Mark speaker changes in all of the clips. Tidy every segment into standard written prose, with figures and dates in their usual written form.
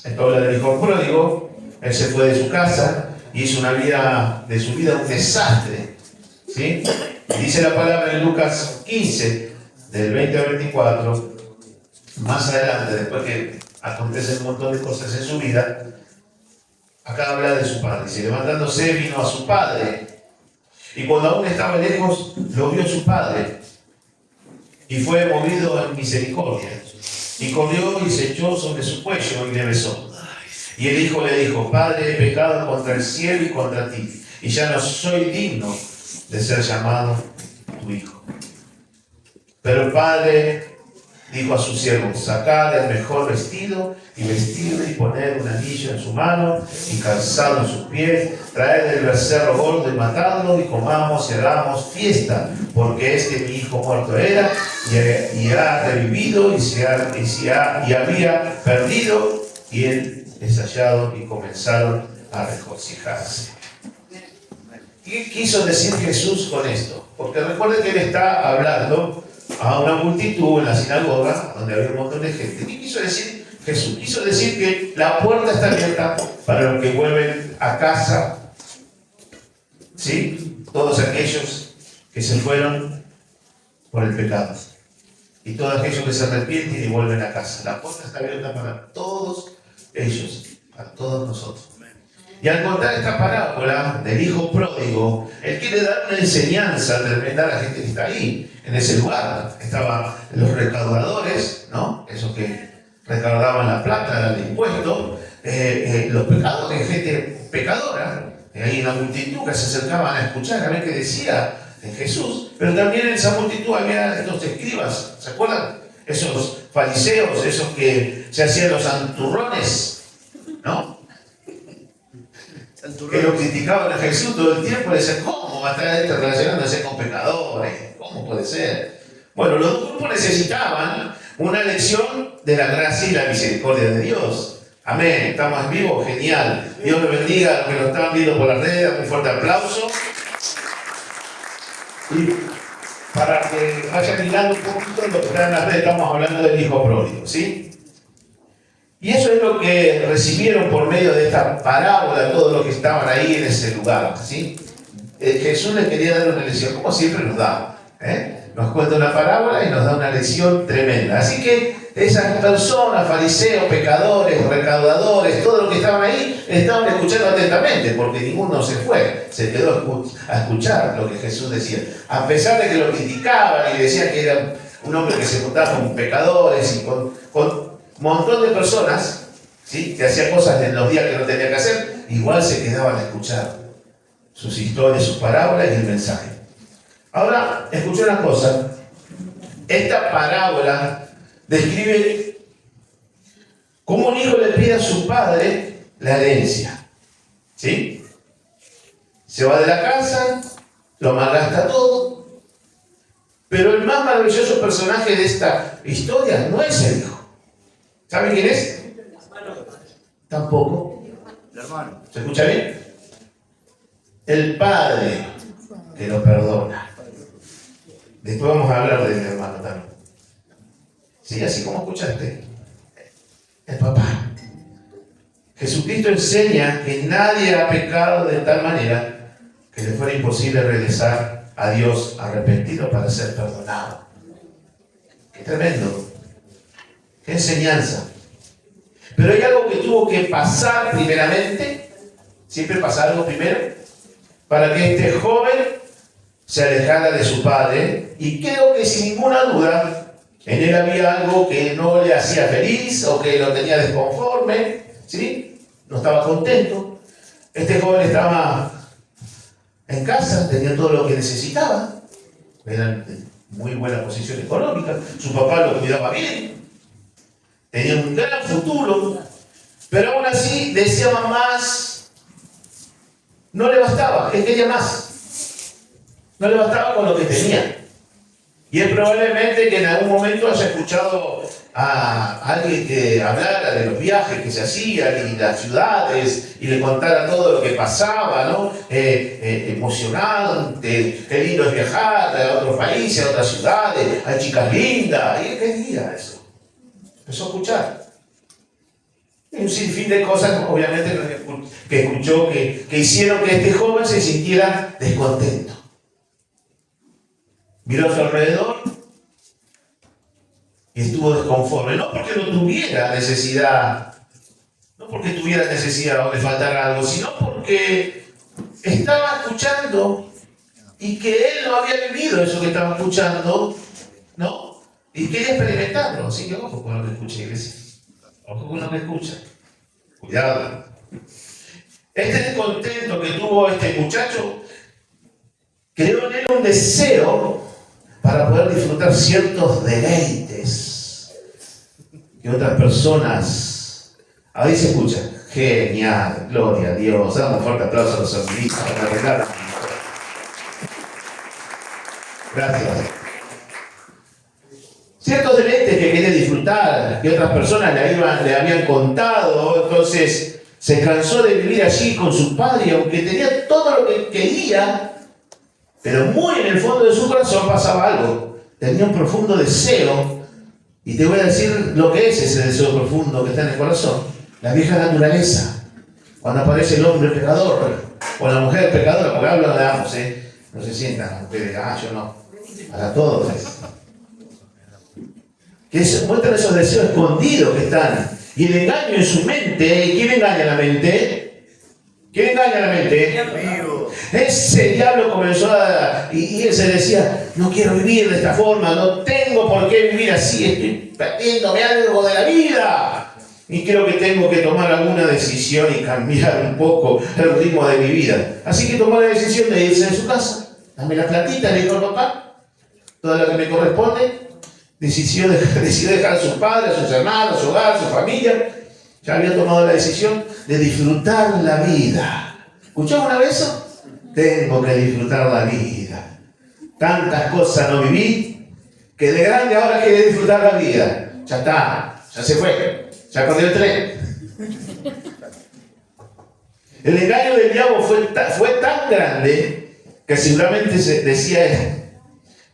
Speaker 1: Esto habla del hijo pródigo. Él se fue de su casa y hizo de su vida un desastre. ¿Sí? Dice la palabra en Lucas 15, del 20 al 24, más adelante, después que acontecen un montón de cosas en su vida, acá habla de su padre. Dice, levantándose vino a su padre, y cuando aún estaba lejos, lo vio su padre, y fue movido en misericordia, y corrió y se echó sobre su cuello y le besó. Y el hijo le dijo, Padre, he pecado contra el cielo y contra ti, y ya no soy digno de ser llamado tu hijo. Pero el padre dijo a sus siervos, sacad el mejor vestido y vestidle y poned un anillo en su mano y calzado en sus pies, traed el becerro gordo y matadlo y comamos y hagamos fiesta, porque mi hijo muerto era y ha revivido y había perdido y él es hallado, y comenzaron a regocijarse. ¿Qué quiso decir Jesús con esto? Porque recuerden que él está hablando a una multitud en la sinagoga, donde había un montón de gente. ¿Qué quiso decir Jesús? Quiso decir que la puerta está abierta para los que vuelven a casa, ¿sí? Todos aquellos que se fueron por el pecado. Y todos aquellos que se arrepienten y vuelven a casa. La puerta está abierta para todos ellos, para todos nosotros. Y al contar esta parábola del hijo pródigo, él quiere dar una enseñanza tremenda a la gente que está ahí, en ese lugar. Estaban los recaudadores, ¿no? Esos que recaudaban la plata del impuesto, los pecadores, gente pecadora, ahí en la multitud que se acercaban a escuchar a ver qué decía Jesús. Pero también en esa multitud había estos escribas, ¿se acuerdan? Esos fariseos, esos que se hacían los santurrones, ¿no? Que lo criticaban a Jesús todo el tiempo, le decían, ¿cómo va a estar relacionándose con pecadores? ¿Cómo puede ser? Bueno, los dos grupos necesitaban una lección de la gracia y la misericordia de Dios. Amén, estamos en vivo, genial. Dios los bendiga a los que nos están viendo por las redes, un fuerte aplauso. Y para que vayan mirando un poquito lo que está en las redes, estamos hablando del hijo pródigo, ¿sí? Y eso es lo que recibieron por medio de esta parábola todos los que estaban ahí en ese lugar, ¿sí? Jesús les quería dar una lección, como siempre nos da, Nos cuenta una parábola y nos da una lección tremenda. Así que esas personas, fariseos, pecadores, recaudadores, todos los que estaban ahí, estaban escuchando atentamente, porque ninguno se fue, se quedó a escuchar lo que Jesús decía. A pesar de que lo criticaban y decían que era un hombre que se juntaba con pecadores y con un montón de personas, ¿sí? Que hacían cosas en los días que no tenía que hacer, igual se quedaban a escuchar sus historias, sus parábolas y el mensaje. Ahora, escuché una cosa. Esta parábola describe cómo un hijo le pide a su padre la herencia, ¿sí? Se va de la casa, lo malgasta todo, pero el más maravilloso personaje de esta historia no es el hijo. ¿Saben quién es? Tampoco.
Speaker 2: El hermano.
Speaker 1: ¿Se escucha bien? El padre que lo perdona. Después vamos a hablar del hermano también. Sí, así como escuchaste. El papá. Jesucristo enseña que nadie ha pecado de tal manera que le fuera imposible regresar a Dios arrepentido para ser perdonado. Qué tremendo. Qué enseñanza. Pero hay algo que tuvo que pasar primeramente. Siempre pasa algo primero. Para que este joven se alejara de su padre. Y creo que sin ninguna duda, en él había algo que no le hacía feliz o que lo tenía desconforme. ¿Sí? No estaba contento. Este joven estaba en casa, tenía todo lo que necesitaba. Era en muy buena posición económica. Su papá lo cuidaba bien. Tenía un gran futuro, pero aún así deseaba más. No le bastaba, él quería más. No le bastaba con lo que tenía. Y es probablemente que en algún momento haya escuchado a alguien que hablara de los viajes que se hacían y las ciudades y le contara todo lo que pasaba, ¿no? Emocionante, qué lindo es viajar a otros países, a otras ciudades, hay chicas lindas. ¿Y él quería eso? Empezó a escuchar. un sinfín de cosas, obviamente, que escuchó, que hicieron que este joven se sintiera descontento. Miró a su alrededor y estuvo desconforme. No porque no tuviera necesidad, no porque tuviera necesidad o le faltara algo, sino porque estaba escuchando y que él no había vivido eso que estaba escuchando, ¿no? Y quería experimentarlo. Así que ojo con lo que escucha, iglesia. Ojo con lo que escucha. Cuidado. Este descontento que tuvo este muchacho creó en él un deseo para poder disfrutar ciertos deleites que otras personas a veces escuchan. Genial, gloria a Dios. Damos un fuerte aplauso a los hermanitos para arreglar. Gracias. Ciertos deleites que quería disfrutar, que otras personas le habían contado, entonces se cansó de vivir allí con su padre, aunque tenía todo lo que quería, pero muy en el fondo de su corazón pasaba algo. Tenía un profundo deseo, y te voy a decir lo que es ese deseo profundo que está en el corazón. La vieja naturaleza. Cuando aparece el hombre pecador, o la mujer pecadora, porque hablan de ambos, no se sientan ustedes, yo no. Para todos que muestran esos deseos escondidos que están. Y el engaño en su mente. ¿Quién engaña la mente? ¿Quién engaña la mente? Ese diablo comenzó y él se decía, no quiero vivir de esta forma, no tengo por qué vivir así, estoy perdiéndome algo de la vida. Y creo que tengo que tomar alguna decisión y cambiar un poco el ritmo de mi vida. Así que tomó la decisión de irse de su casa. Dame la platita, le dijo el papá, toda la que me corresponde. Decidió dejar a sus padres, a sus hermanos, su hogar, su familia. Ya había tomado la decisión de disfrutar la vida. ¿Escuchó alguna vez eso? Tengo que disfrutar la vida. Tantas cosas no viví, que de grande ahora quiere disfrutar la vida. Ya está, ya se fue, ya corrió el tren. El engaño del diablo fue tan grande que seguramente se decía esto.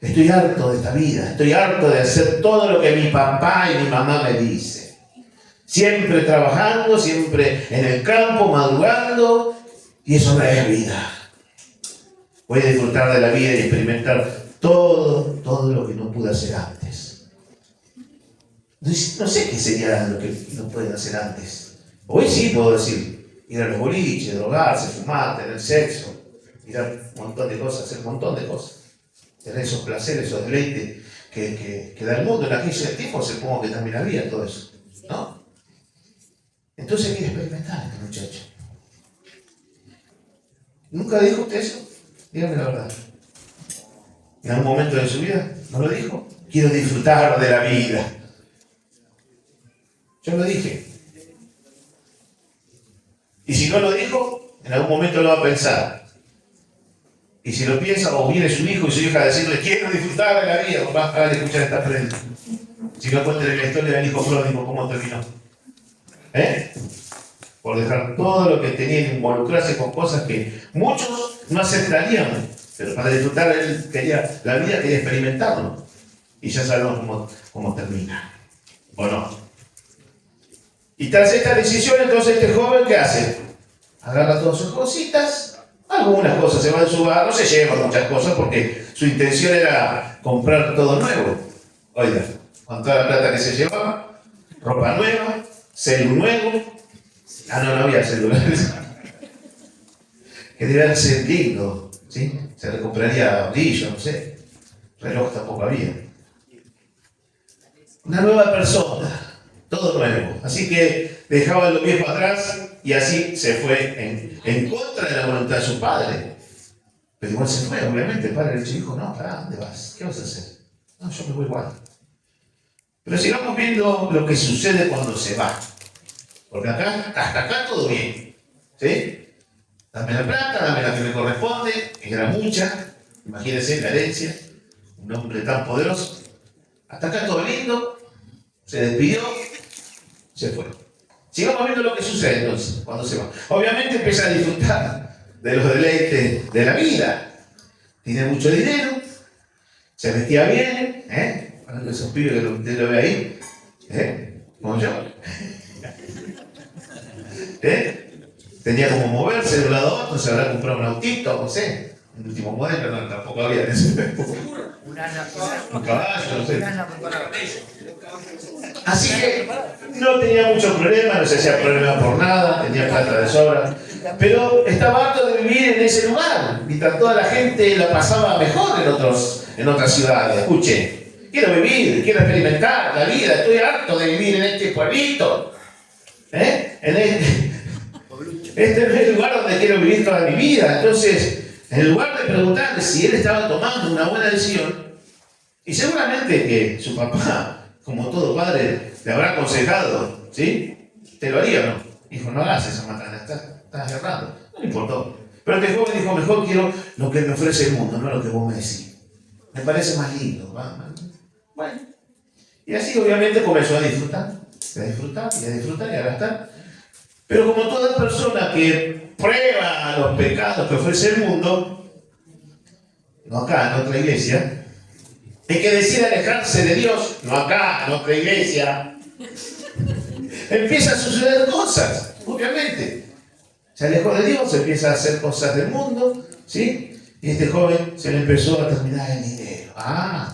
Speaker 1: Estoy harto de esta vida, estoy harto de hacer todo lo que mi papá y mi mamá me dicen. Siempre trabajando, siempre en el campo, madrugando, y eso no es vida. Voy a disfrutar de la vida y experimentar todo lo que no pude hacer antes. No sé qué sería lo que no pueden hacer antes. Hoy sí puedo decir, ir a los boliches, drogarse, fumar, tener sexo, mirar un montón de cosas, hacer un montón de cosas. Tener esos placeres, esos deleites que da el mundo. En aquellos tiempos supongo que también había todo eso, ¿no? Entonces quiere experimentar este muchacho. ¿Nunca dijo usted eso? Dígame la verdad. ¿En algún momento de su vida no lo dijo? Quiero disfrutar de la vida. Yo lo dije. Y si no lo dijo, en algún momento lo va a pensar. Y si lo piensa, o viene su hijo y su hija a decirle, quiero disfrutar de la vida, va a parar de escuchar esta frente. Si no, cuéntale la historia del hijo pródigo, cómo terminó. Por dejar todo lo que tenía y involucrarse con cosas que muchos no aceptarían, pero para disfrutar él quería, la vida quería experimentarlo. Y ya sabemos cómo termina. ¿O no? Y tras esta decisión, entonces este joven, ¿qué hace? Agarra todas sus cositas. Algunas cosas se van a su hogar, no se llevan muchas cosas porque su intención era comprar todo nuevo. Oiga, con toda la plata que se llevaba, ropa nueva, celu nuevo. No había celulares. Que debía ser lindo, ¿sí? Se le compraría brillo, no sé. Reloj tampoco había. Una nueva persona, todo nuevo. Así que dejaba lo viejo atrás y así se fue en contra de la voluntad de su padre. Pero igual se fue, obviamente. El padre le dijo, no, ¿para dónde vas? ¿Qué vas a hacer? No, yo me voy igual. Pero sigamos viendo lo que sucede cuando se va. Porque hasta acá todo bien. ¿Sí? Dame la plata, dame la que me corresponde, que era mucha. Imagínense la herencia. Un hombre tan poderoso. Hasta acá todo lindo. Se despidió. Se fue. Sigamos viendo lo que sucede entonces cuando se va. Obviamente empieza a disfrutar de los deleites de la vida. Tiene mucho dinero. Se vestía bien. Para esos pibes que usted lo ve ahí. Como yo. Tenía como moverse de un lado a otro, se habrá comprado un autito, no sé. El último modelo, no, tampoco había en ese tiempo. Un caballo, no sé. Así que no tenía mucho problema, no se hacía problema por nada, tenía plata de sobra. Pero estaba harto de vivir en ese lugar, mientras toda la gente la pasaba mejor en otras ciudades. Escuche, quiero vivir, quiero experimentar la vida, estoy harto de vivir en este pueblito. Este no es el lugar donde quiero vivir toda mi vida. Entonces, en lugar de preguntarle si él estaba tomando una buena decisión, y seguramente que su papá, como todo padre, le habrá aconsejado, ¿sí? ¿Te lo haría o no? Dijo, no hagas esa macana, estás errando. No le importó. Pero este joven dijo, mejor quiero lo que me ofrece el mundo, no lo que vos me decís. Me parece más lindo. Bueno. Y así obviamente comenzó a disfrutar, y a gastar. Pero como toda persona que prueba los pecados que ofrece el mundo, no acá, en otra iglesia, el que decide alejarse de Dios, no acá, en otra iglesia, empieza a suceder cosas, obviamente. Se alejó de Dios, empieza a hacer cosas del mundo, ¿sí? Y este joven se le empezó a terminar el dinero.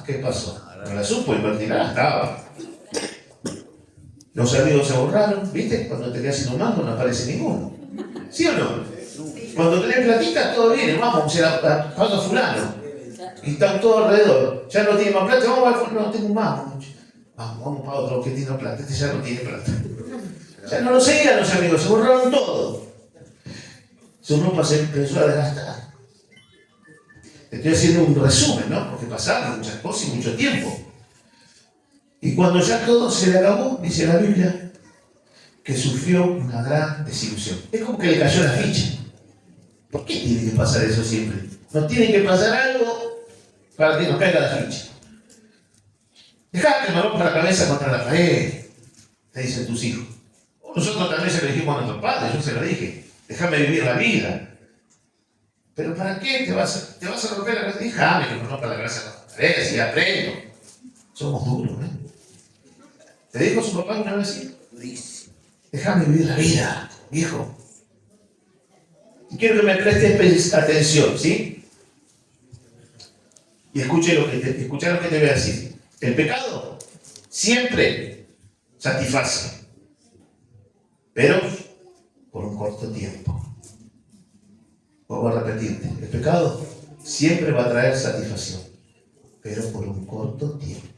Speaker 1: ¿Qué pasó? No la supo invertir, estaba. Los amigos se borraron, ¿viste? Cuando te quedas sin un mango no aparece ninguno. ¿Sí o no? Cuando tenés platita, todo bien, vamos, se la paga fulano. Y están todos alrededor. Ya no tiene más plata, no tengo más. Vamos para otro que tiene plata, este ya no tiene plata. Ya no lo seguían los amigos, se borraron todo. Su ropa se empezó a desgastar. Estoy haciendo un resumen, ¿no? Porque pasaron muchas cosas y mucho tiempo. Y cuando ya todo se le acabó, dice la Biblia, que sufrió una gran desilusión. Es como que le cayó la ficha. ¿Por qué tiene que pasar eso siempre? Nos tiene que pasar algo para que nos caiga la ficha. Dejá que me rompa la cabeza contra la pared, te dicen tus hijos. Nosotros también se lo dijimos a nuestros padres, yo se lo dije. Déjame vivir la vida. ¿Pero para qué te vas a romper la cabeza? Déjame que me rompa la cabeza contra la pared, y aprendo. Somos duros, ¿eh? ¿Te dijo su papá una vez así? Déjame vivir la vida, viejo. Y quiero que me prestes atención, ¿sí? Y escucha lo que te voy a decir. El pecado siempre satisface, pero por un corto tiempo. Vuelvo a repetirte. El pecado siempre va a traer satisfacción, pero por un corto tiempo.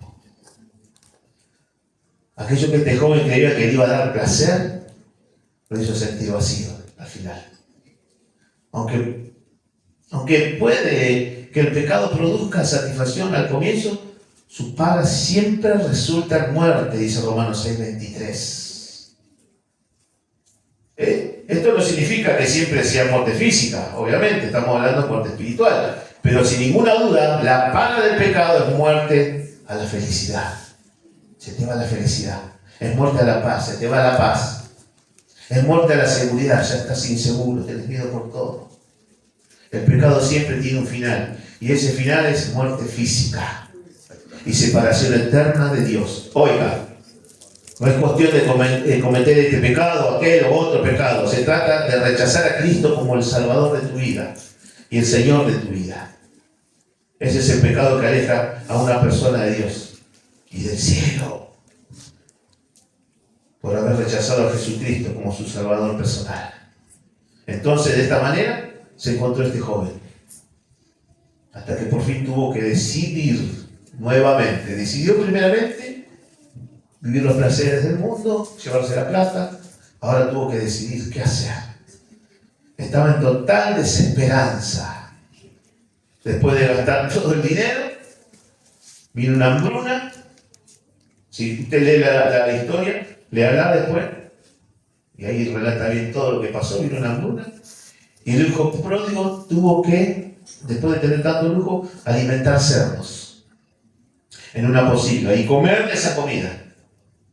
Speaker 1: Aquello que este joven creía que le iba a dar placer, lo hizo sentir vacío al final. Aunque puede que el pecado produzca satisfacción al comienzo, su paga siempre resulta en muerte, dice Romanos 6:23. Esto no significa que siempre sea muerte física, obviamente, estamos hablando de muerte espiritual, pero sin ninguna duda, la paga del pecado es muerte a la felicidad. Se te va la felicidad, es muerte a la paz, se te va la paz, es muerte a la seguridad, ya estás inseguro, tenés miedo por todo. El pecado siempre tiene un final, y ese final es muerte física y separación eterna de Dios. Oiga, no es cuestión de cometer este pecado, aquel o otro pecado, se trata de rechazar a Cristo como el Salvador de tu vida y el Señor de tu vida. Ese es el pecado que aleja a una persona de Dios y del cielo, por haber rechazado a Jesucristo como su Salvador personal. Entonces, de esta manera, se encontró este joven, hasta que por fin tuvo que decidir nuevamente. Decidió primeramente vivir los placeres del mundo, llevarse la plata. Ahora tuvo que decidir qué hacer. Estaba en total desesperanza. Después de gastar todo el dinero, vino una hambruna. Si usted lee la historia, léala después, y ahí relata bien todo lo que pasó. Vino una hambruna, y el hijo pródigo tuvo que, después de tener tanto lujo, alimentar cerdos en una pocilga y comer de esa comida.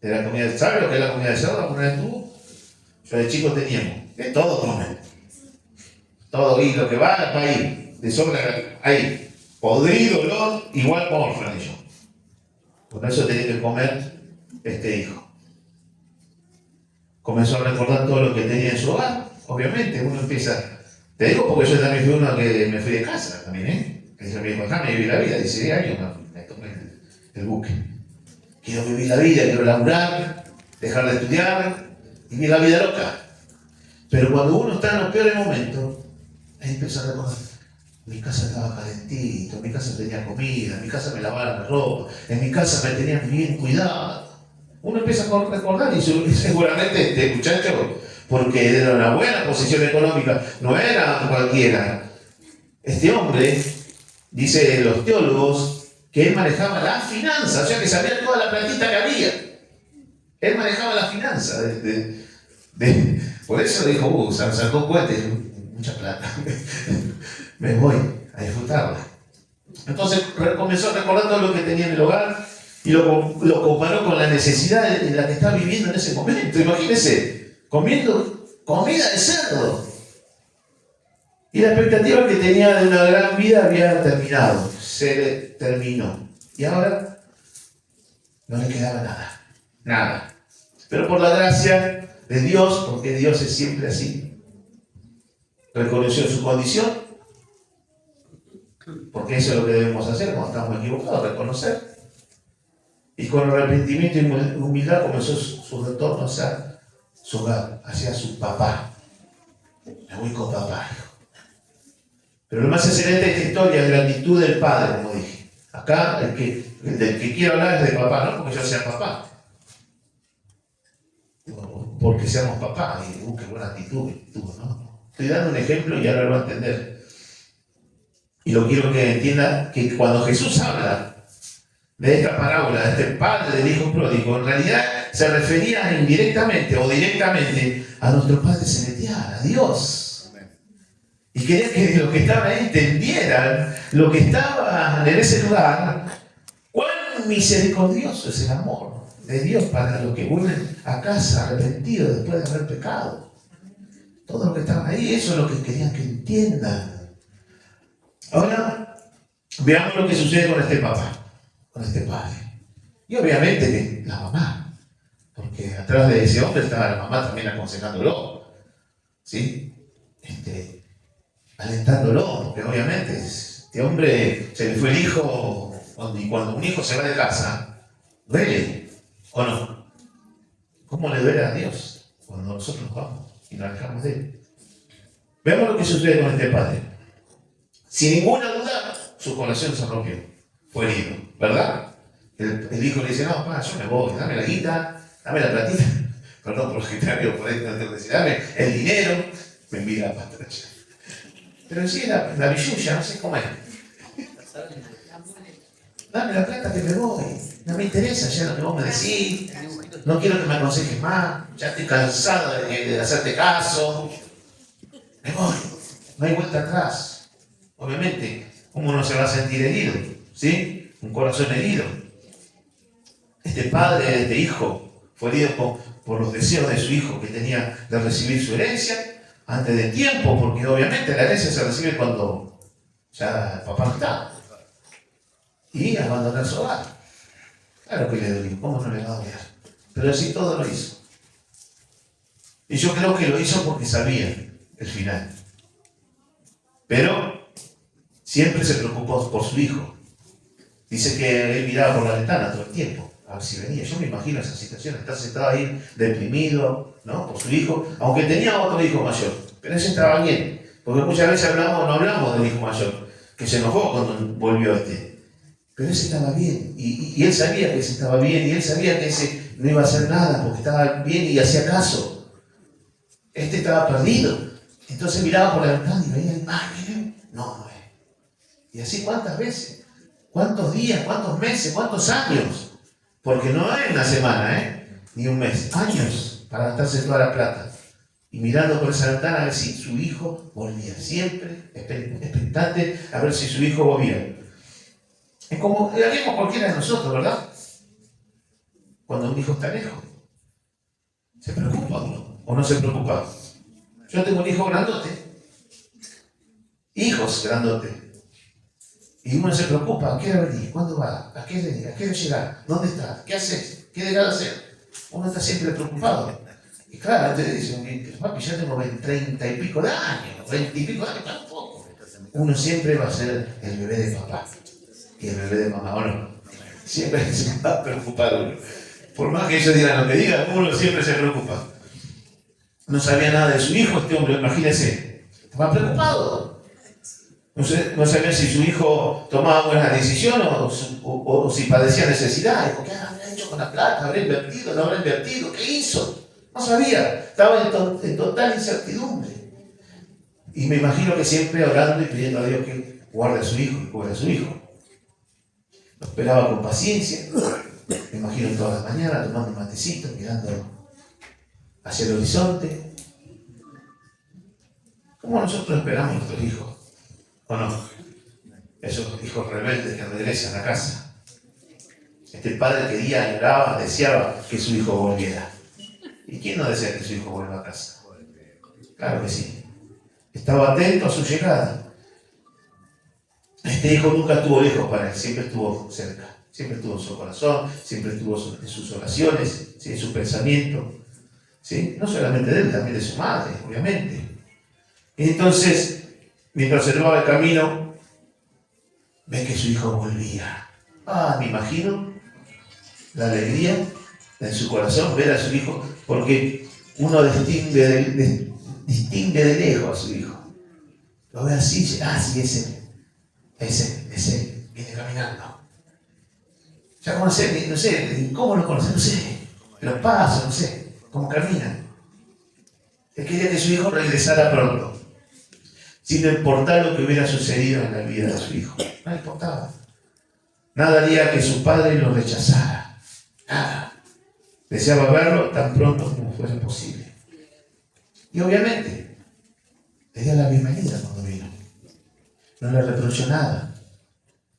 Speaker 1: De la comida, ¿sabe lo que es la comida de cerdo? ¿La comida de tubo? Yo de chico teníamos, que todo comen. Todo, y lo que va ahí, de sobra, ahí, podrido, olor, igual morfan ellos. Por eso tenía que comer este hijo. Comenzó a recordar todo lo que tenía en su obviamente uno empieza, te digo porque yo también fui uno que me fui de casa también, que dice mi hijo, acá me viví la vida, 16 años me tomé el buque. Quiero vivir la vida, quiero laburar, dejar de estudiar, vivir la vida loca. Pero cuando uno está en los peores momentos, ahí empieza a recordar, mi casa estaba calentito, mi casa tenía comida, en mi casa me lavaban la ropa, en mi casa me tenían bien cuidado. Uno empieza a recordar y seguramente este muchacho, porque era una buena posición económica, no era cualquiera. Este hombre, dicen los teólogos, que él manejaba la finanza, o sea que sabía toda la platita que había. Él manejaba la finanza. Por eso dijo, sacó cohetes, mucha plata. Me voy a disfrutarla. Entonces comenzó recordando lo que tenía en el hogar y lo comparó con la necesidad en la que estaba viviendo en ese momento. Imagínense, comiendo comida de cerdo. Y la expectativa que tenía de una gran vida había terminado, se le terminó. Y ahora no le quedaba nada, nada. Pero por la gracia de Dios, porque Dios es siempre así, reconoció su condición, porque eso es lo que debemos hacer cuando estamos equivocados, reconocer. Y con arrepentimiento y humildad comenzó su retorno hacia su hogar, hacia su papá. Me voy con papá. Pero lo más excelente de esta historia es la actitud del padre, como dije. Acá del que quiero hablar es de papá, no porque yo sea papá. Porque seamos papá y qué buena actitud tuvo, ¿no? Estoy dando un ejemplo y ahora lo va a entender. Y lo quiero que entienda que cuando Jesús habla de esta parábola, de este padre del hijo pródigo, en realidad se refería indirectamente o directamente a nuestro Padre Celestial, a Dios. Y quería que los que estaban ahí entendieran lo que estaban en ese lugar, cuán misericordioso es el amor de Dios para los que vuelven a casa arrepentidos después de haber pecado. Todos los que estaban ahí, eso es lo que querían que entiendan. Ahora, veamos lo que sucede con este papá, con este padre. Y obviamente que la mamá, porque atrás de ese hombre estaba la mamá también aconsejándolo, ¿sí? Alentándolo, porque obviamente este hombre se le fue el hijo, y cuando un hijo se va de casa, duele, ¿o no? ¿Cómo le duele a Dios cuando nosotros vamos y nos alejamos de él? Veamos lo que sucede con este padre. Sin ninguna duda, su corazón se rompió, fue herido, ¿verdad? El hijo le dice, no, papá, yo me voy, dame la guita, dame la platita, perdón por lo que te por ahí, no tengo que decir, dame el dinero, me envía la pantalla. Pero sí, la billulla, no sé cómo es. Dame la plata que me voy. No me interesa ya lo que vos me decís. No quiero que me aconsejes más. Ya estoy cansado de hacerte caso. Me voy. No hay vuelta atrás. Obviamente, ¿cómo uno se va a sentir herido? ¿Sí? Un corazón herido. Este padre, este hijo, fue herido por los deseos de su hijo que tenía de recibir su herencia antes de tiempo, porque obviamente la herencia se recibe cuando ya el papá no está. Y abandonar su hogar. Claro que le dolió, ¿cómo no le va a doler? Pero así todo lo hizo. Y yo creo que lo hizo porque sabía el final. Pero siempre se preocupó por su hijo. Dice que él miraba por la ventana todo el tiempo, a ver si venía. Yo me imagino esa situación, está sentado ahí deprimido, ¿no? Por su hijo, aunque tenía otro hijo mayor, pero ese estaba bien, porque muchas veces no hablamos del hijo mayor, que se enojó cuando volvió pero ese estaba bien, y él sabía que ese estaba bien, y él sabía que ese no iba a hacer nada, porque estaba bien y hacía caso. Este estaba perdido, entonces miraba por la ventana y veía, miren, no es. Y así cuántas veces, cuántos días, cuántos meses, cuántos años, porque no es una semana, ni un mes, años para gastarse toda la plata. Y mirando por esa ventana a ver si su hijo volvía, siempre expectante a ver si su hijo volvía. Es como haríamos cualquiera de nosotros, ¿verdad? Cuando un hijo está lejos, ¿se preocupa uno o no se preocupa? Yo tengo un hijo grandote, hijos grandotes, y uno se preocupa, ¿a qué hora venir? ¿Cuándo va? ¿A qué hora llegar? ¿Dónde está? ¿Qué haces? ¿Qué dejar de hacer? Uno está siempre preocupado. Y claro, entonces dicen, papi, ya tengo 30 y pico de años, 20 y pico de años, tampoco. Uno siempre va a ser el bebé de papá y el bebé de mamá, ¿o no? Siempre se va a preocupar uno. Por más que ellos digan lo que digan, uno siempre se preocupa. No sabía nada de su hijo este hombre, imagínense. Estaba preocupado. No sabía si su hijo tomaba buenas decisiones o si padecía necesidades. ¿Qué habrá hecho con la plata? ¿Habrá invertido? ¿No habrá invertido? ¿Qué hizo? No sabía. Estaba en total incertidumbre. Y me imagino que siempre orando y pidiendo a Dios que guarde a su hijo y cubra a su hijo. Lo esperaba con paciencia. Me imagino todas las mañanas tomando un matecito, mirando hacia el horizonte. ¿Cómo nosotros esperamos a nuestros hijos? ¿O no? Esos hijos rebeldes que regresan a casa. Este padre quería, anhelaba, deseaba que su hijo volviera. ¿Y quién no desea que su hijo vuelva a casa? Claro que sí. Estaba atento a su llegada. Este hijo nunca estuvo lejos para él, siempre estuvo cerca. Siempre estuvo en su corazón, siempre estuvo en sus oraciones, ¿sí? En su pensamiento. ¿Sí? No solamente de él, también de su madre, obviamente. Y entonces, mientras observaba el camino, ve que su hijo volvía. Me imagino la alegría en su corazón ver a su hijo, porque uno distingue de lejos a su hijo. Lo ve así, sí, ese viene caminando. Ya conoce, no sé, ¿cómo lo conoce? No sé, los pasos, no sé, cómo caminan. Él quería que su hijo regresara pronto, sin importar lo que hubiera sucedido en la vida de su hijo. No le importaba. Nada haría que su padre lo rechazara. Nada. Deseaba verlo tan pronto como fuera posible. Y obviamente, le dio la bienvenida cuando vino. No le reprochó nada.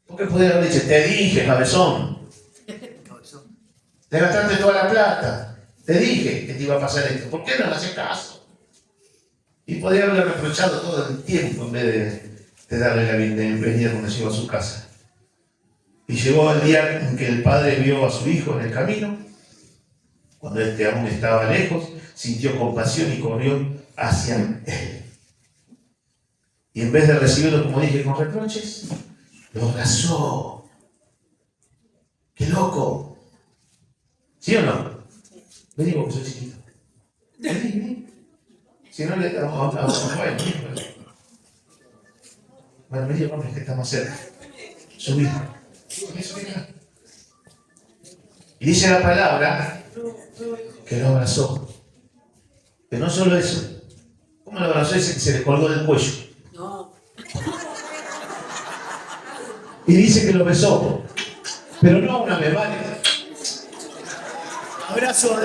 Speaker 1: Porque podría haber dicho, te dije, cabezón. Te gastaste toda la plata. Te dije que te iba a pasar esto. ¿Por qué no me haces caso? Y podría haberle reprochado todo el tiempo en vez de darle la bienvenida cuando llegó a su casa. Y llegó el día en que el padre vio a su hijo en el camino, cuando este aún estaba lejos, sintió compasión y corrió hacia él. Y en vez de recibirlo, como dije, con reproches, lo abrazó. ¡Qué loco! ¿Sí o no? Vení vos, que soy chiquito. Vení. Si no le damos a bueno, vení, hombre, que está más cerca. Subí. Y dice la palabra que lo abrazó. Pero no solo eso. ¿Cómo lo abrazó? Dice que se le colgó del cuello. No. Y dice que lo besó. Pero no una me vale. Abrazo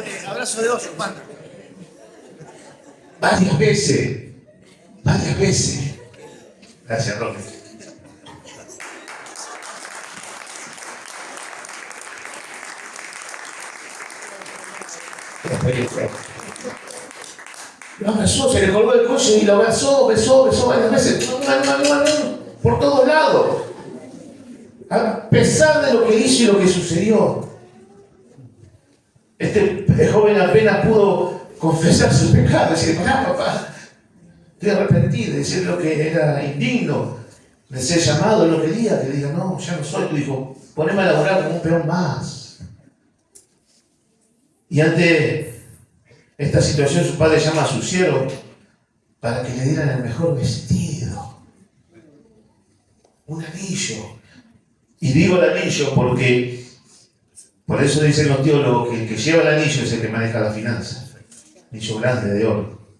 Speaker 1: de oso, panda. Varias veces. Gracias, Roque. Lo abrazó, se le colgó el cuello y lo abrazó, besó varias veces. Por todos lados. A pesar de lo que hizo y lo que sucedió. Este joven apenas pudo confesar su pecado, decir, papá, estoy arrepentido, decir lo que era indigno, de ser llamado, lo que diga, no, ya no soy tu hijo, poneme a laburar como un peón más. Y ante esta situación su padre llama a su siervo para que le dieran el mejor vestido, un anillo. Y digo el anillo porque por eso dicen los teólogos que el que lleva el anillo es el que maneja la finanza. Anillo grande de oro.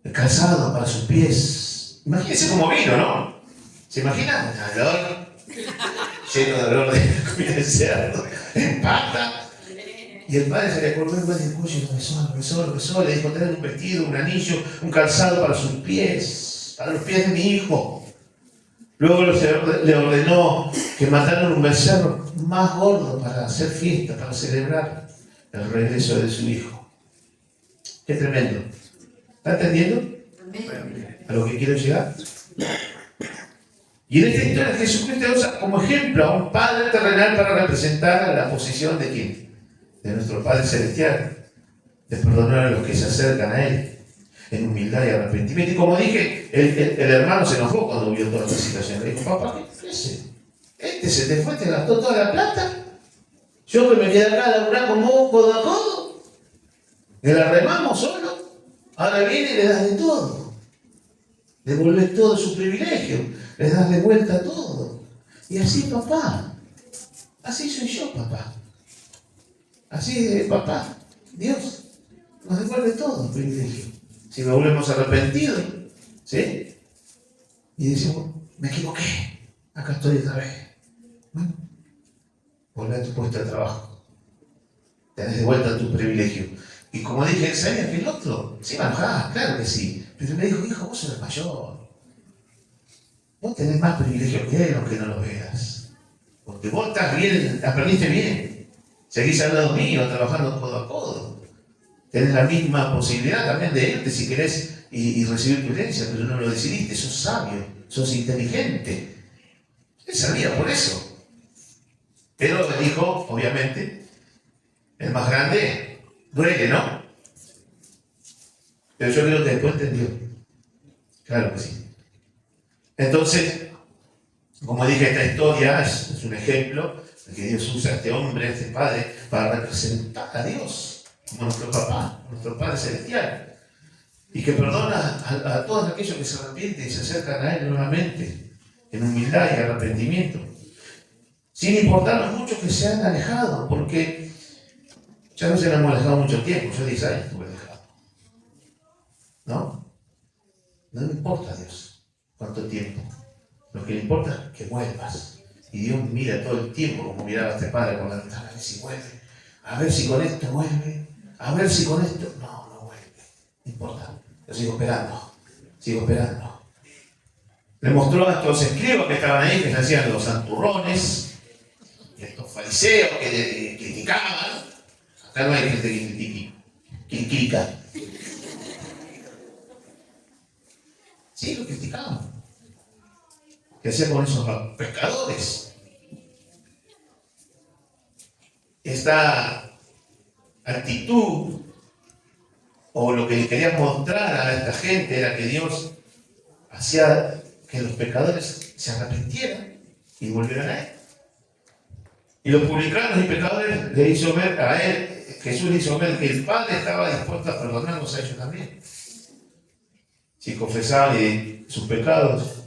Speaker 1: El calzado para sus pies. Imagínense cómo vino, ¿no? ¿Se imaginan? Un olor lleno de olor de comida de cerdo, en pata. Y el padre se le acordó el cuello y lo besó. Le dijo, trae un vestido, un anillo, un calzado para sus pies, para los pies de mi hijo. Luego le ordenó que mataran un becerro más gordo para hacer fiesta, para celebrar el regreso de su hijo. Qué tremendo. ¿Está entendiendo? ¿A lo que quiero llegar? Y en esta historia Jesucristo usa como ejemplo a un Padre terrenal para representar la posición de ¿quién? De nuestro Padre Celestial. de perdonar a los que se acercan a Él, en humildad y arrepentimiento. Y como dije, el hermano se enojó cuando vio toda esta situación. Le dijo, papá, ¿qué es eso? Este se te fue, te gastó toda la plata. Yo que me quedé acá a laburar con vos codo a codo. Que la remamos solo. Ahora viene y le das de todo. Devolvés todo su privilegio. Le das de vuelta todo. Y así, papá. Así soy yo, papá. Así es, papá. Dios nos devuelve todo el privilegio. Si nos volvemos arrepentidos, ¿sí? Y decimos, me equivoqué. Acá estoy otra vez. Bueno, volvé a tu puesto de trabajo. Tenés de vuelta tu privilegio. Y como dije, ¿sabías que el otro se iba a enojar? Claro que sí. Pero me dijo, hijo, vos sos el mayor. Vos tenés más privilegio que él, aunque no lo veas. Porque vos estás bien, aprendiste bien. Seguís al lado mío, trabajando codo a codo. Tenés la misma posibilidad también de irte si querés y recibir tu herencia, pero no lo decidiste. Sos sabio, sos inteligente. Él sabía por eso. Pero le dijo, obviamente, el más grande duele, ¿no? Pero yo creo que después entendió. Claro que sí. Entonces, como dije, esta historia es un ejemplo de que Dios usa a este hombre, a este padre, para representar a Dios como nuestro papá, nuestro Padre Celestial, y que perdona a todos aquellos que se arrepienten y se acercan a Él nuevamente, en humildad y arrepentimiento, sin importar los muchos que se han alejado, porque ya no se han alejado mucho tiempo, yo 10 años estuve alejado. ¿No? No me importa Dios cuánto tiempo. Lo que le importa es que vuelvas. Y Dios mira todo el tiempo como miraba a este padre por la ventana, a ver si vuelve, a ver si con esto vuelve, a ver si con esto. No, no vuelve. No importa. Yo sigo esperando. Sigo esperando. Le mostró a estos escribas que estaban ahí, que se hacían los santurrones, y a estos fariseos que le criticaban. Acá no hay gente que critica. Sí, lo criticaban. ¿Qué hacían con esos pescadores? Esta actitud, o lo que le querían mostrar a esta gente, era que Dios hacía que los pecadores se arrepintieran y volvieran a Él. Y los publicanos y pecadores le hizo ver a Él, Jesús le hizo ver que el Padre estaba dispuesto a perdonarlos a ellos también. Si confesaban sus pecados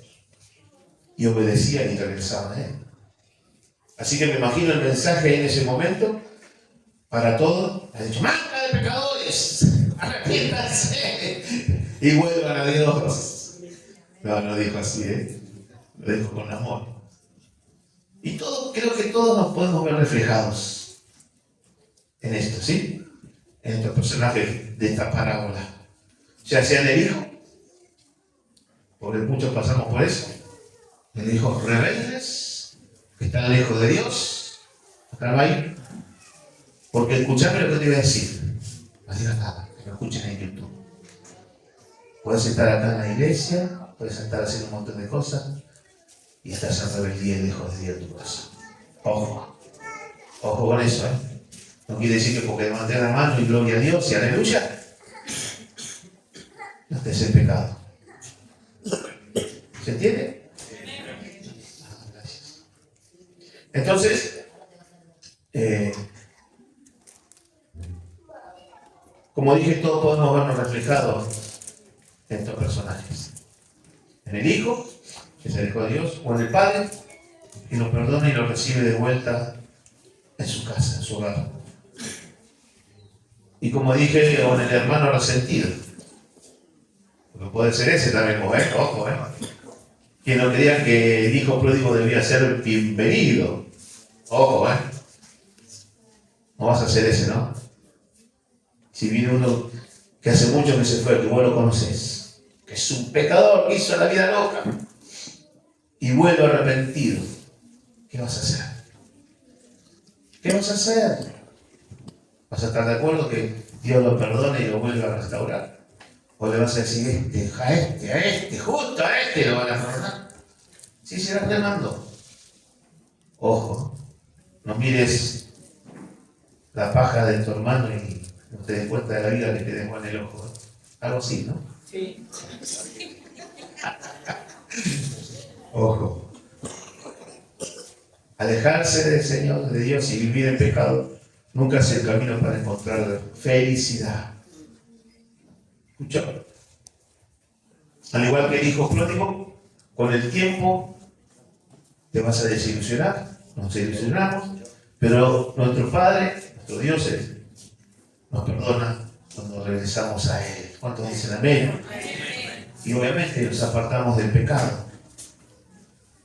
Speaker 1: y obedecían y regresaban a Él. Así que me imagino el mensaje en ese momento para todos. Ha dicho, ¡manga de pecadores! ¡Arrepiéntanse! Y vuelvan a Dios. No dijo así, lo dijo con amor. Y creo que todos nos podemos ver reflejados en esto, ¿sí? En estos personajes de esta parábola. Ya sea en el Hijo, porque muchos pasamos por eso. El hijos rebeldes, que están lejos de Dios. Acá no hay. Porque escuchame lo que te voy a decir. No digas nada, que lo escuchen en YouTube. Puedes estar acá en la iglesia, puedes estar haciendo un montón de cosas y estás en rebeldía y lejos de Dios en tu casa. Ojo con eso, ¿eh? No quiere decir que porque levanté la mano y gloria a Dios y aleluya, no estés en pecado. ¿Se entiende? Gracias. Entonces, como dije, todos podemos vernos reflejados en estos personajes. En el Hijo, que se alejó de Dios, o en el Padre, que lo perdona y lo recibe de vuelta en su casa, en su hogar. Y como dije, o en el hermano resentido. Porque puede ser ese también, ojo. Que no creían que el hijo pródigo debía ser bienvenido. Ojo, no vas a ser ese, ¿no? Si viene uno que hace mucho que se fue, que vos lo conocés, que es un pecador que hizo la vida loca y vuelve arrepentido, ¿qué vas a hacer? ¿Qué vas a hacer? ¿Vas a estar de acuerdo que Dios lo perdone y lo vuelva a restaurar? ¿O le vas a decir, justo a este lo van a perdonar? Sí, será remando. Ojo, no mires la paja de tu hermano y no te des cuenta de la vida que te dejó en el ojo. ¿Eh? Algo así, ¿no?
Speaker 2: Sí.
Speaker 1: Ojo. Alejarse del Señor, de Dios y vivir en pecado nunca es el camino para encontrar felicidad. ¿Escuchó? Al igual que el hijo pródigo, con el tiempo te vas a desilusionar, nos desilusionamos, pero nuestro Padre, nuestro Dios, nos perdona cuando regresamos a Él. ¿Cuántos dicen amén? Y obviamente nos apartamos del pecado.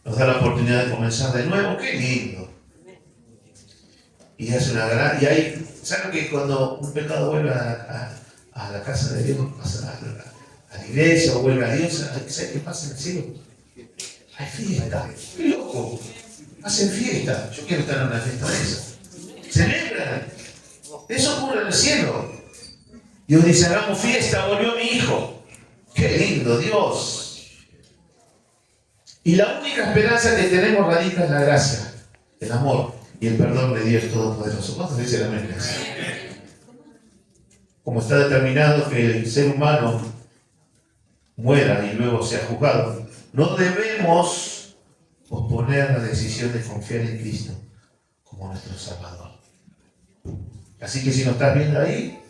Speaker 1: Nos da la oportunidad de comenzar de nuevo. ¡Qué lindo! Y hace una gran... Y hay... ¿Saben que cuando un pecado vuelve a la casa de Dios, a la iglesia o vuelve a Dios, ¿saben qué pasa en el cielo? Hay fiesta. ¡Qué loco! Hacen fiesta. Yo quiero estar en una fiesta de esa. Celebran. Eso ocurre en el cielo. Dios dice, hagamos fiesta, volvió mi hijo. ¡Qué lindo, Dios! Y la única esperanza que tenemos radica en la gracia, el amor y el perdón de Dios Todopoderoso. ¿Cuántos dicen amén? Como está determinado que el ser humano muera y luego sea juzgado, no debemos posponer la decisión de confiar en Cristo como nuestro Salvador. Así que si nos estás viendo ahí,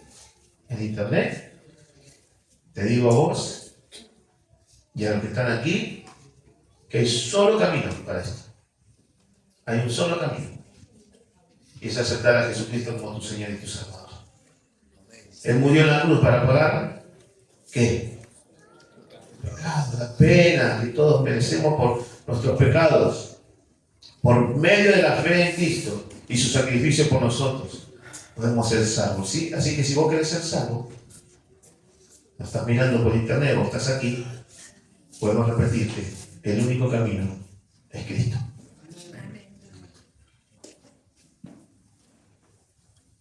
Speaker 1: en internet, te digo a vos y a los que están aquí, que hay solo camino para esto. Hay un solo camino. Y es aceptar a Jesucristo como tu Señor y tu Salvador. Él murió en la cruz para pagar, ¿qué? El pecado, la pena que todos merecemos por nuestros pecados. Por medio de la fe en Cristo y su sacrificio por nosotros, podemos ser salvos. ¿Sí? Así que si vos querés ser salvo, no estás mirando por internet o estás aquí, podemos repetirte. El único camino es Cristo.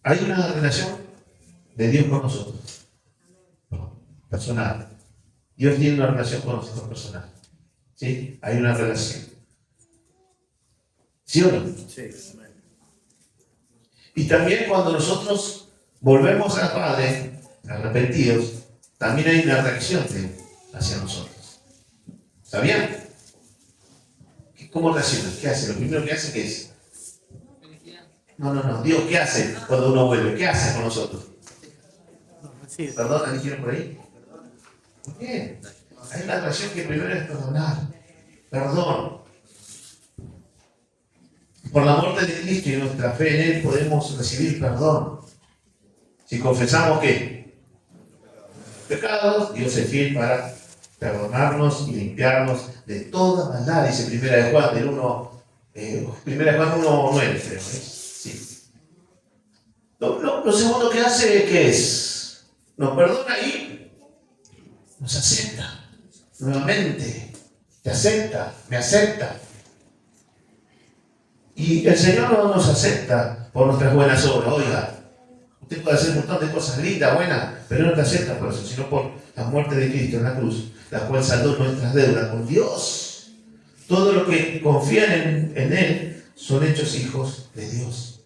Speaker 1: Hay una relación de Dios con nosotros, personal. Dios tiene una relación con nosotros personal. ¿Sí? Hay una relación. ¿Sí o no?
Speaker 3: Sí.
Speaker 1: Y también cuando nosotros volvemos al Padre, arrepentidos, también hay una reacción de Él hacia nosotros. ¿Sabían? ¿Cómo reacciona? ¿Qué hace? Lo primero que hace, ¿qué es? No. Dios, ¿qué hace cuando uno vuelve? ¿Qué hace con nosotros?
Speaker 3: Sí.
Speaker 1: ¿Perdón? ¿Alguien quiere por ahí? Muy bien. Hay una reacción que primero es perdonar. Perdón. Por la muerte de Cristo y nuestra fe en Él podemos recibir perdón. Si confesamos que pecados, Dios es fiel para perdonarnos y limpiarnos de toda maldad, dice Primera de Juan del 1, Primera de Juan 1:9, creo. Sí. Lo segundo que hace, ¿qué es? Nos perdona y nos acepta. Nuevamente, te acepta, me acepta. Y el Señor no nos acepta por nuestras buenas obras. Oiga, usted puede hacer un montón de cosas lindas, buenas, pero no te acepta por eso, sino por la muerte de Cristo en la cruz, la cual saldó nuestras deudas con Dios. Todos los que confían en Él son hechos hijos de Dios.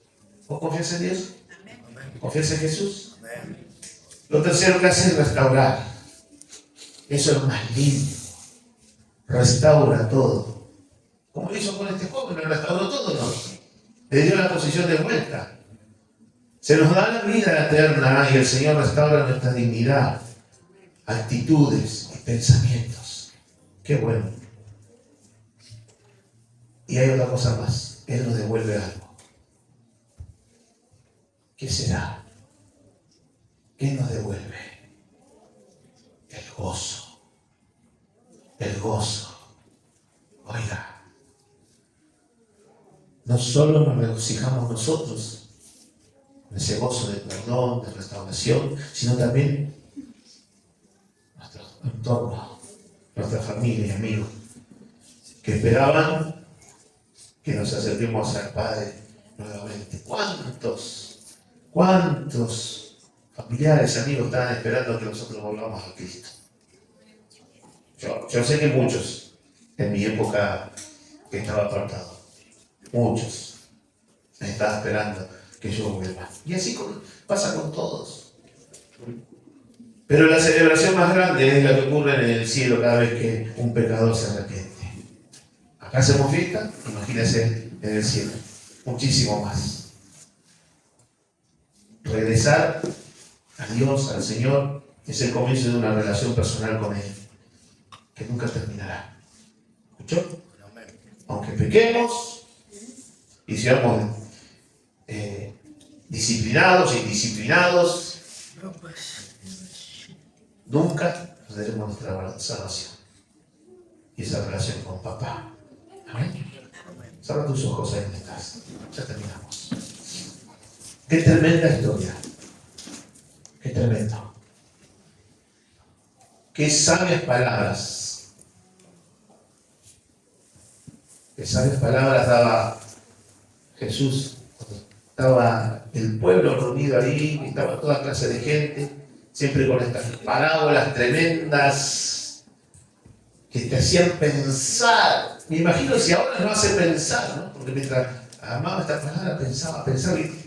Speaker 1: ¿Vos confías en Dios? ¿Confías en Jesús? Lo tercero que hace es restaurar. Eso es lo más lindo. Restaura todo. Como hizo con este joven, lo restauró todo, ¿no? Le dio la posición de vuelta. Se nos da la vida eterna y el Señor restaura nuestra dignidad, actitudes y pensamientos. Qué bueno. Y hay otra cosa más. Él nos devuelve algo. ¿Qué será? ¿Qué nos devuelve? El gozo. El gozo. Oiga. No solo nos regocijamos nosotros en ese gozo de perdón, de restauración, sino también nuestro entorno, nuestra familia y amigos, que esperaban que nos acerquemos al Padre nuevamente. ¿Cuántos familiares, amigos estaban esperando que nosotros volvamos a Cristo? Yo sé que muchos, en mi época que estaba apartado, muchos me estaban esperando que yo vuelva. Y así pasa con todos. Pero la celebración más grande es la que ocurre en el cielo cada vez que un pecador se arrepiente. Acá hacemos fiesta, imagínense en el cielo, muchísimo más. Regresar a Dios, al Señor, es el comienzo de una relación personal con Él, que nunca terminará. ¿Escuchó? Aunque pequemos y seamos disciplinados y indisciplinados, nunca perderemos nuestra salvación y esa relación con papá. Amén. Cierra tus ojos ahí donde estás. Ya terminamos. Qué tremenda historia. Qué tremendo. Qué sabias palabras. Qué sabias palabras daba Jesús. Estaba el pueblo reunido ahí, estaba toda clase de gente, siempre con estas parábolas tremendas que te hacían pensar. Me imagino si ahora nos hace pensar, ¿no? Porque mientras amaba esta palabra pensaba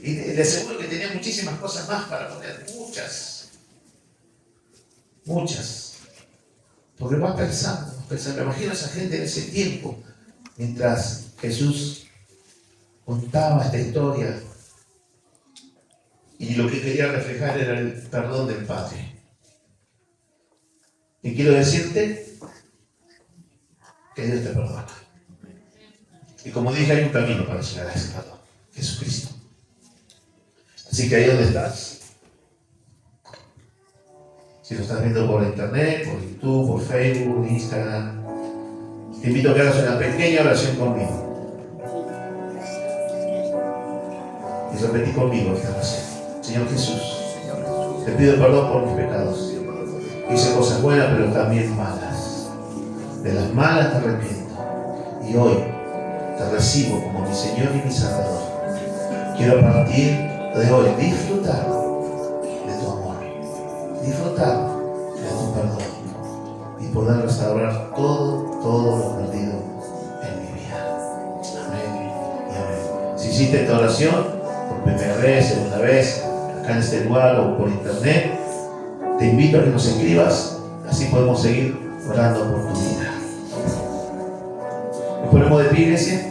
Speaker 1: y le aseguro que tenía muchísimas cosas más para poner, muchas. Porque vas pensando. Me imagino a esa gente en ese tiempo, mientras Jesús contaba esta historia. Y lo que quería reflejar era el perdón del Padre. Y quiero decirte que Dios te perdona. Y como dije, hay un camino para llegar a ese perdón. Jesucristo. Así que ahí donde estás, si lo estás viendo por internet, por YouTube, por Facebook, Instagram, te invito a que hagas una pequeña oración conmigo. Y repetí conmigo esta oración. Señor Jesús, te pido perdón por mis pecados. Hice cosas buenas, pero también malas. De las malas me arrepiento. Y hoy te recibo como mi Señor y mi Salvador. Quiero a partir de hoy disfrutar de tu amor, disfrutar de tu perdón y poder restaurar todo lo perdido en mi vida. Amén y amén. Si hiciste esta oración por primera vez, segunda vez, acá en este lugar o por internet, te invito a que nos escribas, así podemos seguir orando por tu vida. Nos ponemos de pie, iglesia.